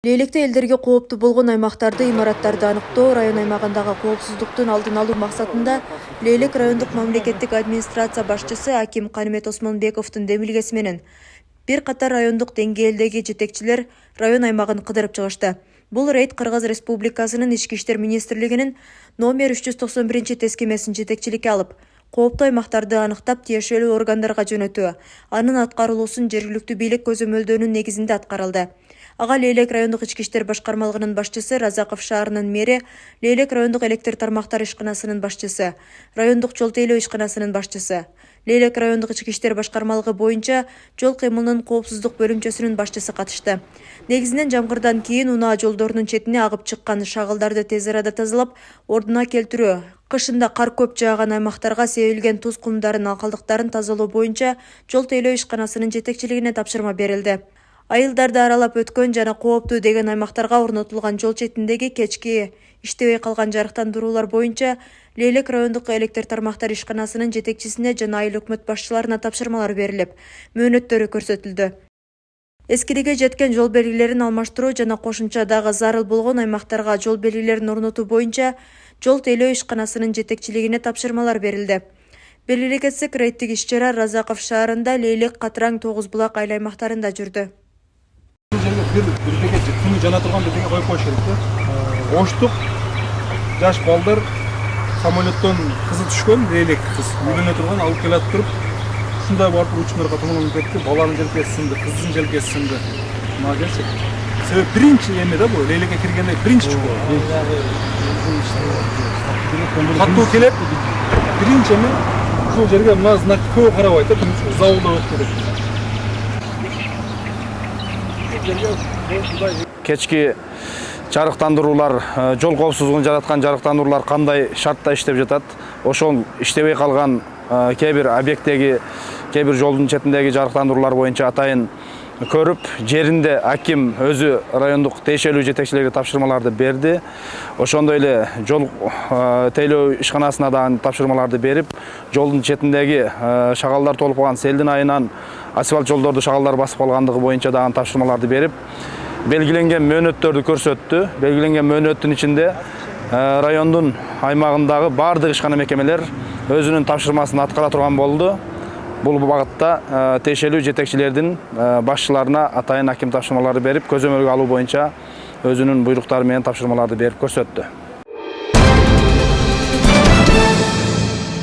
Лейликте элдерге кооптуу болгон аймактарды, имараттарды аныктоо, район аймагындагы коопсуздуктун алдын алуу максатында Лейлик райондук мамлекеттик администрация башчысы Аким Канимет Осмонбековдун демилгеси менен бир катар райондук деңгээлдеги жетекчилер район аймагын кыдырып чыгышты. Бул рейд Кыргыз Республикасынын Ички иштер министрлигинин номер 391-тескемесин жетекчиликке алып, кооптуу аймактарды аныктап тиешелүү органдарга жөнөтүү, анын аткарылуусун жергиликтүү бийлик көзөмөлдөөнүн негизинде аткарылды. Ага Лейлек райондук ички иштер башкармалыгынын башчысы, Разаков шаарынын мэри, Лейлек райондук электр тармактар ишканасынын башчысы, райондук жол тейлөө ишканасынын башчысы, Лейлек райондук ички иштер башкармалыгы боюнча жол кыймылынын коопсуздук бөлүмчөсүнүн башчысы катышты. Негизинен жамгырдан кийин унаа жолдорунун четине агып чыккан шагылдарды тез арада тазалап, ордуна келтирүү, кышында кар көп жааган аймактарга себилген туз кумдарын, калдыктарын тазалоо боюнча жол тейлөө ишканасынын жетекчилигине тапшырма берилди. Айылдарды аралап өткөн жана кооптуу деген аймактарга орнотулган жол четиндеги кечки иштебей калган жарыктандыруулар боюнча Лейлек райондук электр тармактар ишканасынын жетекчисине жана айыл өкмөт башчыларына тапшырмалар берилип, мөөнөттөрү көрсөтүлдү. Эскириге жеткен жол белгилерин алмаштыруу жана кошумча дагы зарыл болгон аймактарга жол белгилерин орнотуу боюнча жол тейлөө ишканасынын жетекчилигине тапшырмалар берилди. Белгилей кетсек, рейдтик иш-чара Разаков шаарында, Лейлек, Катыраң, Тогуз булак айыл аймактарында жүрдү. Бирдеге күнү жана турган бирдеге коюп коюш керек да. Оштук жаш балдар самолеттон кызы түшкөн, Лейлек кыз үйлөнө турган, алып келип туруп, ушундай барып учундарга томолонуп кетти, баланын желкеси сынды, кыздын желкеси сынды. Мына келчи. Себеп биринчи эме да бул, Лейлекке киргенде биринчи чукуу. Каттуу келип, биринчи эме ушул жерге мына знакты көп карабайт да, завулда өтүп кетет. Кечки жарыктандыруулар, жол коопсуздугун жараткан жарыктандыруулар кандай шартта иштеп жатат? Ошол иштебей калган кээ бир объекттеги, кээ бир жолдун четиндеги жарыктандыруулар боюнча атайын көрүп, жеринде аким өзү райондук тиешелүү жетекчилерге тапшырмаларды берди. Ошондой эле жол тейлөө ишканасына дагы тапшырмаларды берип, жолдун четиндеги шагалдар толуп калган селдин айынан асфальт жолдорду шагалдар басып калгандыгы боюнча дагы тапшырмаларды берип, белгиленген мөөнөттөрдү көрсөттү. Белгиленген мөөнөттүн ичинде райондун аймагындагы бардык ишкана мекемелер өзүнүн тапшырмасын аткара турган болду. Бул багытта тиешелүү жетекчилердин башчыларына атайын аким тапшырмаларды берип, көзөмөлгө алуу боюнча өзүнүн буйруктары менен тапшырмаларды берип көрсөттү.